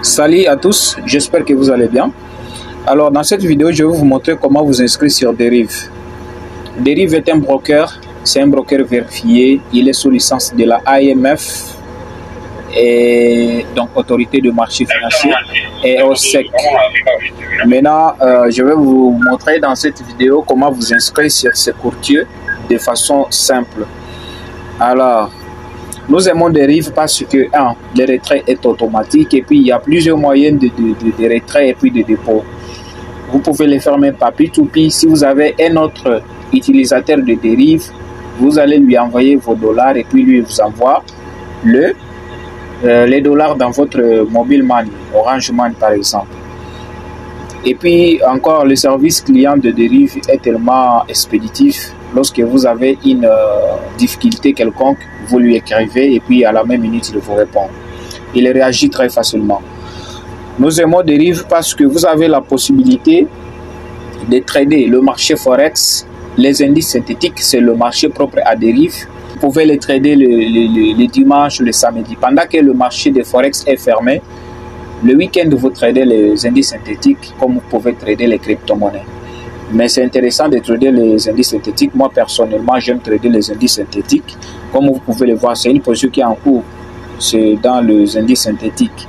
Salut à tous, j'espère que vous allez bien. Alors dans cette vidéo, je vais vous montrer comment vous inscrire sur Deriv. Deriv est un broker, c'est un broker vérifié, il est sous licence de la AMF, et donc Autorité de marché financier, et au SEC. Maintenant, je vais vous montrer dans cette vidéo comment vous inscrire sur ces courtiers de façon simple. Alors, nous aimons Deriv parce que le retrait est automatique et puis il y a plusieurs moyens de retrait et puis de dépôt. Vous pouvez les faire même par P2P. Si vous avez un autre utilisateur de Deriv, vous allez lui envoyer vos dollars et puis lui vous envoie les dollars dans votre mobile money, Orange Money par exemple. Et puis encore, le service client de Deriv est tellement expéditif. Lorsque vous avez une difficulté quelconque, vous lui écrivez et puis à la même minute, il vous répond. Il réagit très facilement. Nous aimons Deriv parce que vous avez la possibilité de trader le marché Forex. Les indices synthétiques, c'est le marché propre à Deriv. Vous pouvez les trader le dimanche, le samedi. Pendant que le marché de Forex est fermé, le week-end, vous tradez les indices synthétiques comme vous pouvez trader les crypto-monnaies. Mais c'est intéressant de trader les indices synthétiques. Moi, personnellement, j'aime trader les indices synthétiques. Comme vous pouvez le voir, c'est une position qui est en cours. C'est dans les indices synthétiques.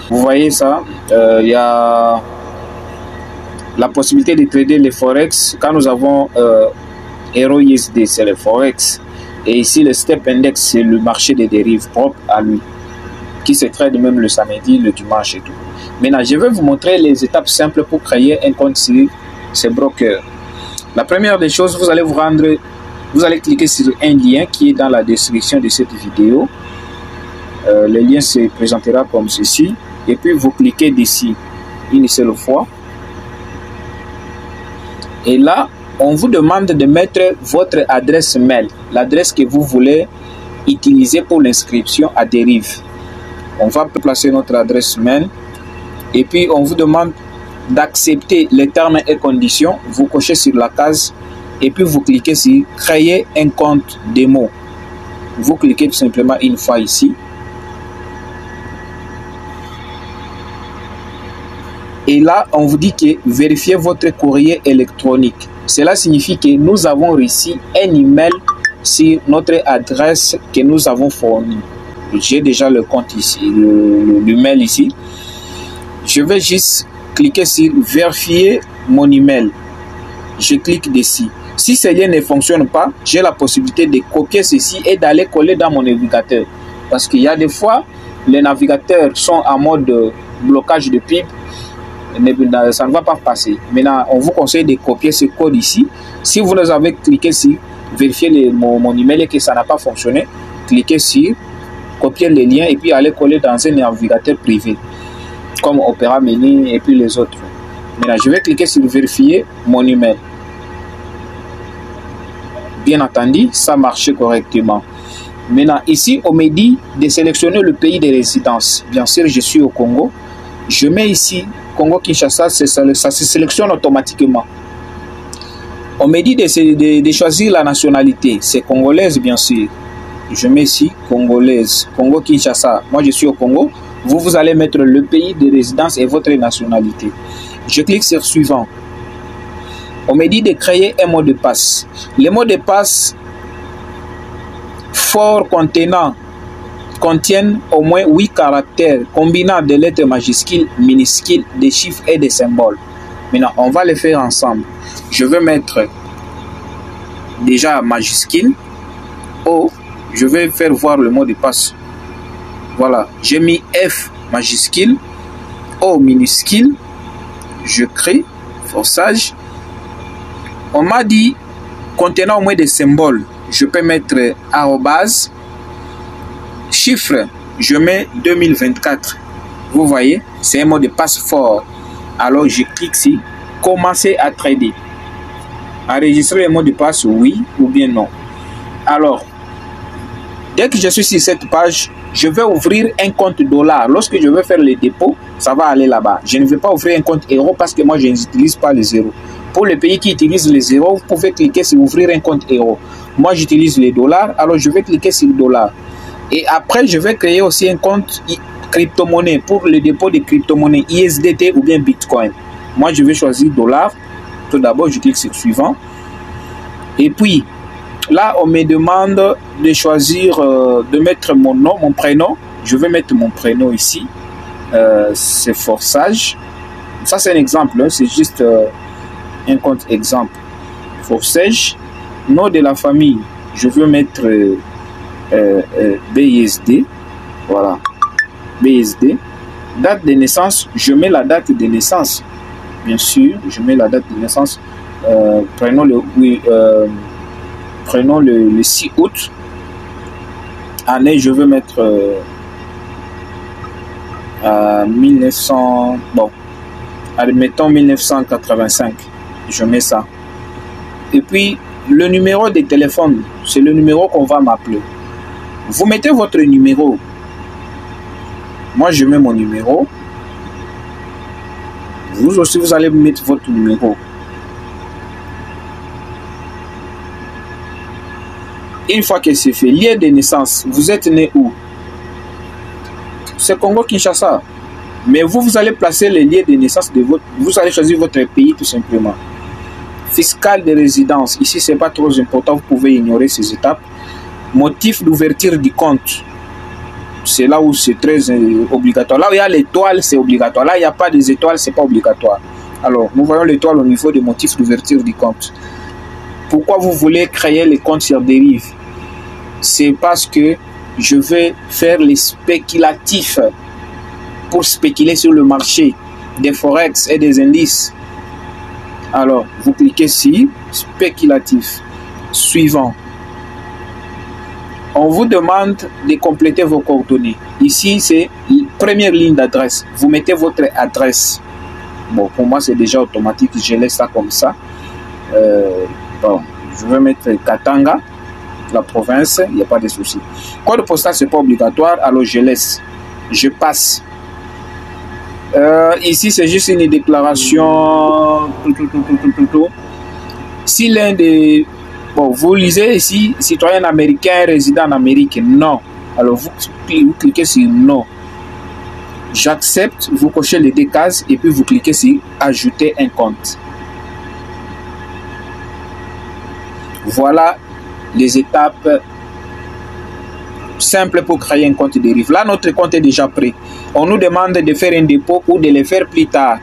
Vous voyez ça, il y a la possibilité de trader les Forex. Quand nous avons EURUSD, c'est le Forex. Et ici, le Step Index, c'est le marché des dérives propre à lui, qui se trade même le samedi, le dimanche et tout. Maintenant, je vais vous montrer les étapes simples pour créer un compte sur ces brokers. La première des choses, vous allez cliquer sur un lien qui est dans la description de cette vidéo. Le lien se présentera comme ceci. Et puis vous cliquez d'ici une seule fois. Et là, on vous demande de mettre votre adresse mail, l'adresse que vous voulez utiliser pour l'inscription à Deriv. On va placer notre adresse mail. Et puis on vous demande d'accepter les termes et conditions. Vous cochez sur la case et puis vous cliquez sur créer un compte démo. Vous cliquez tout simplement une fois ici. Et là, on vous dit que vérifiez votre courrier électronique. Cela signifie que nous avons reçu un email sur notre adresse que nous avons fournie. J'ai déjà le compte ici, le mail ici. Je vais juste cliquer sur vérifier mon email. Je clique dessus. Si ce lien ne fonctionne pas, j'ai la possibilité de copier ceci et d'aller coller dans mon navigateur. Parce qu'il y a des fois, les navigateurs sont en mode blocage de pub. Ça ne va pas passer. Maintenant, on vous conseille de copier ce code ici. Si vous avez cliqué sur vérifier mon email et que ça n'a pas fonctionné, cliquez sur copier les liens et puis aller coller dans un navigateur privé comme Opera Mini et puis les autres. Maintenant, je vais cliquer sur vérifier mon email. Bien entendu, ça marche correctement. Maintenant, ici, on me dit de sélectionner le pays de résidence. Bien sûr, je suis au Congo. Je mets ici Congo-Kinshasa, ça se sélectionne automatiquement. On me dit de choisir la nationalité. C'est congolaise, bien sûr. Je mets ici congolaise, Congo-Kinshasa. Moi, je suis au Congo. Vous allez mettre le pays de résidence et votre nationalité. Je clique sur suivant. On me dit de créer un mot de passe. Le mot de passe fort contiennent au moins 8 caractères combinant des lettres majuscules, minuscules, des chiffres et des symboles. Maintenant, on va les faire ensemble. Je vais mettre déjà majuscule. O, je vais faire voir le mot de passe. Voilà, j'ai mis F majuscule, O minuscule. Je crée, forçage. On m'a dit contenant au moins des symboles. Je peux mettre arrobase. Chiffre, je mets 2024. Vous voyez, c'est un mot de passe fort. Alors je clique ici, commencer à trader. Enregistrer le mot de passe, oui ou bien non. Alors, dès que je suis sur cette page, je vais ouvrir un compte dollar. Lorsque je vais faire le dépôt, ça va aller là-bas. Je ne vais pas ouvrir un compte euro parce que moi je n'utilise pas les zéros. Pour les pays qui utilisent les zéros, vous pouvez cliquer sur ouvrir un compte euro. Moi j'utilise les dollars, alors je vais cliquer sur le dollar. Et après, je vais créer aussi un compte crypto-monnaie, pour le dépôt de crypto-monnaie, ISDT ou bien Bitcoin. Moi, je vais choisir dollar. Tout d'abord, je clique sur suivant. Et puis, là, on me demande de choisir, de mettre mon nom, mon prénom. Je vais mettre mon prénom ici. C'est Forsage. Ça, c'est un exemple. Hein, c'est juste un compte exemple. Forsage. Nom de la famille, je veux mettre BISD. Voilà. BISD. Date de naissance, je mets la date de naissance. Bien sûr, je mets la date de naissance. Prenons le 6 août. Année, je veux mettre 1900. Bon, admettons 1985. Je mets ça. Et puis, le numéro de téléphone, c'est le numéro qu'on va m'appeler. Vous mettez votre numéro. Moi, je mets mon numéro. Vous aussi, vous allez mettre votre numéro. Une fois que c'est fait, lieu de naissance, vous êtes né où? C'est Congo-Kinshasa. Mais vous allez placer le lieu de naissance de votre... Vous allez choisir votre pays tout simplement. Fiscal de résidence. Ici, ce n'est pas trop important. Vous pouvez ignorer ces étapes. Motif d'ouverture du compte. C'est là où c'est très obligatoire. Là où il y a l'étoile, c'est obligatoire. Là, il n'y a pas des étoiles, ce n'est pas obligatoire. Alors, nous voyons l'étoile au niveau des motifs d'ouverture du compte. Pourquoi vous voulez créer les comptes sur dérive? C'est parce que je vais faire les spéculatifs pour spéculer sur le marché des forex et des indices. Alors, vous cliquez sur spéculatif. Suivant. On vous demande de compléter vos coordonnées. Ici, c'est la première ligne d'adresse. Vous mettez votre adresse. Bon, pour moi, c'est déjà automatique. Je laisse ça comme ça. Bon, je vais mettre Katanga, la province. Il n'y a pas de souci. Code postal, ce n'est pas obligatoire. Alors, je laisse. Je passe. Ici, c'est juste une déclaration. Si l'un des... Bon, vous lisez ici, citoyen américain, résident en Amérique. Non. Alors, vous cliquez sur non. J'accepte, vous cochez les deux cases et puis vous cliquez sur ajouter un compte. Voilà les étapes simples pour créer un compte dérive. Là, notre compte est déjà prêt. On nous demande de faire un dépôt ou de le faire plus tard.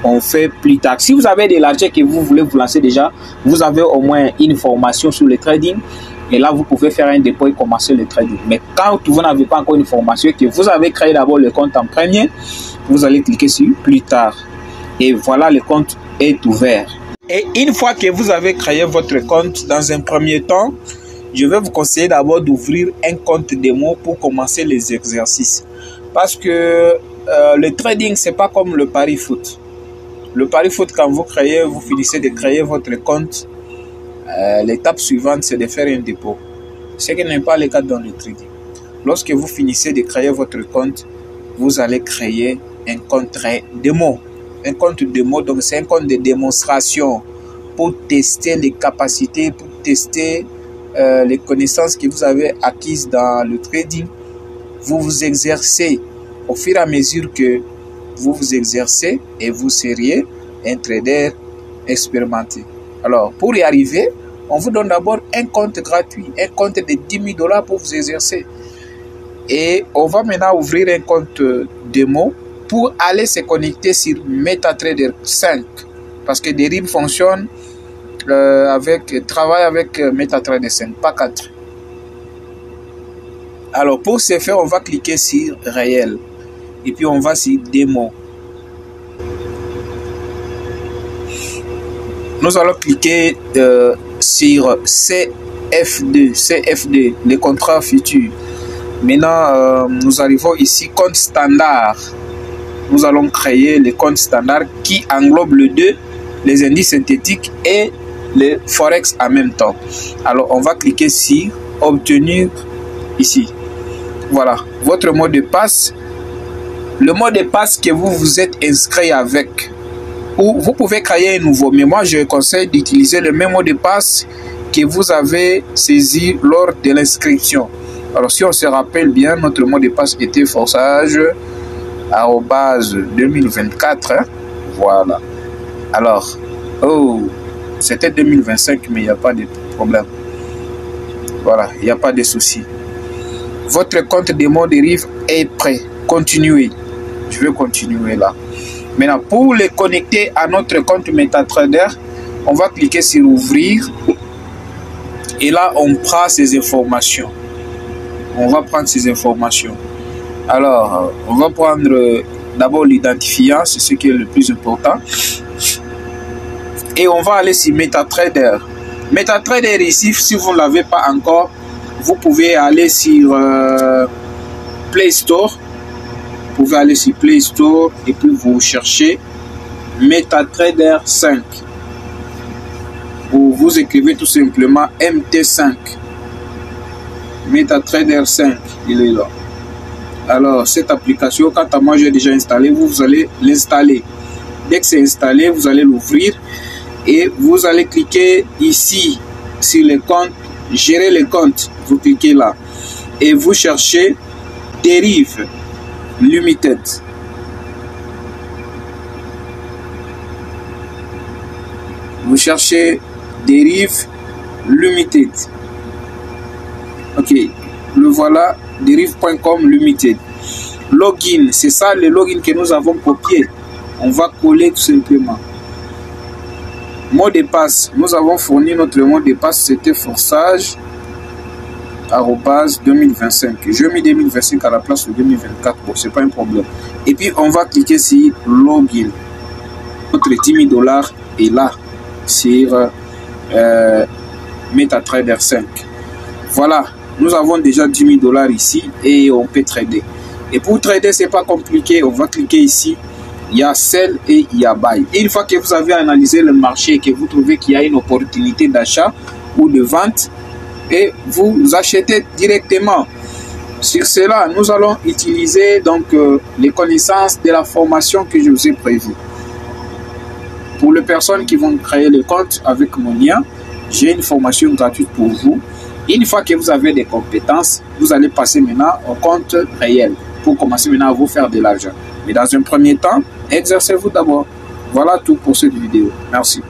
On fait plus tard. Si vous avez de l'argent que vous voulez vous lancer déjà, vous avez au moins une formation sur le trading. Et là, vous pouvez faire un dépôt et commencer le trading. Mais quand vous n'avez pas encore une formation, que vous avez créé d'abord le compte en premier, vous allez cliquer sur plus tard. Et voilà, le compte est ouvert. Et une fois que vous avez créé votre compte, dans un premier temps, je vais vous conseiller d'abord d'ouvrir un compte démo pour commencer les exercices. Parce que le trading, ce n'est pas comme le pari foot. Le pari foot, quand vous finissez de créer votre compte, l'étape suivante, c'est de faire un dépôt. Ce qui n'est pas le cas dans le trading. Lorsque vous finissez de créer votre compte, vous allez créer un compte démo. Un compte démo, donc c'est un compte de démonstration pour tester les capacités, pour tester les connaissances que vous avez acquises dans le trading. Vous vous exercez au fur et à mesure que vous vous exercez et vous seriez un trader expérimenté. Alors, pour y arriver, on vous donne d'abord un compte gratuit, un compte de 10 000 $ pour vous exercer. Et on va maintenant ouvrir un compte démo pour aller se connecter sur MetaTrader 5. Parce que Derive fonctionne travaille avec MetaTrader 5, pas 4. Alors, pour ce faire, on va cliquer sur réel. Et puis, on va sur démo. Nous allons cliquer sur CF2, les contrats futurs. Maintenant, nous arrivons ici, compte standard. Nous allons créer le compte standard qui englobe les deux, les indices synthétiques et les forex en même temps. Alors, on va cliquer sur obtenir ici. Voilà, votre mot de passe. Le mot de passe que vous vous êtes inscrit avec. Ou vous pouvez créer un nouveau. Mais moi, je conseille d'utiliser le même mot de passe que vous avez saisi lors de l'inscription. Alors, si on se rappelle bien, notre mot de passe était Forsage @2024. Hein? Voilà. Alors, oh, c'était 2025, mais il n'y a pas de problème. Voilà, il n'y a pas de souci. Votre compte démo dérive est prêt. Continuez. Je vais continuer là. Maintenant, pour les connecter à notre compte MetaTrader, on va cliquer sur ouvrir. Et là, on prend ces informations. On va prendre ces informations. Alors, on va prendre d'abord l'identifiant, c'est ce qui est le plus important. Et on va aller sur MetaTrader. MetaTrader ici, si vous ne l'avez pas encore, vous pouvez aller sur Play Store. Vous pouvez aller sur Play Store et puis vous cherchez MetaTrader 5. Ou vous écrivez tout simplement MT5. MetaTrader 5, il est là. Alors, cette application, quant à moi, j'ai déjà installé, vous allez l'installer. Dès que c'est installé, vous allez l'ouvrir et vous allez cliquer ici sur les comptes, gérer les comptes. Vous cliquez là et vous cherchez Derive Limited. Vous cherchez Derive Limited. Ok, le voilà, derive.com Limited. Login, c'est ça le login que nous avons copié. On va coller tout simplement. Mot de passe, nous avons fourni notre mot de passe, c'était forçage @2025. Je mets 2025 à la place de 2024, bon, c'est pas un problème. Et puis on va cliquer sur login. Notre $10 000 est là sur MetaTrader 5. Voilà, nous avons déjà $10 000 ici et on peut trader. Et pour trader, c'est pas compliqué. On va cliquer ici. Il y a sell et il y a buy. Et une fois que vous avez analysé le marché et que vous trouvez qu'il y a une opportunité d'achat ou de vente, et vous achetez directement. Sur cela, nous allons utiliser donc les connaissances de la formation que je vous ai prévue. Pour les personnes qui vont créer le compte avec mon lien, j'ai une formation gratuite pour vous. Une fois que vous avez des compétences, vous allez passer maintenant au compte réel pour commencer maintenant à vous faire de l'argent. Mais dans un premier temps, exercez-vous d'abord. Voilà tout pour cette vidéo. Merci.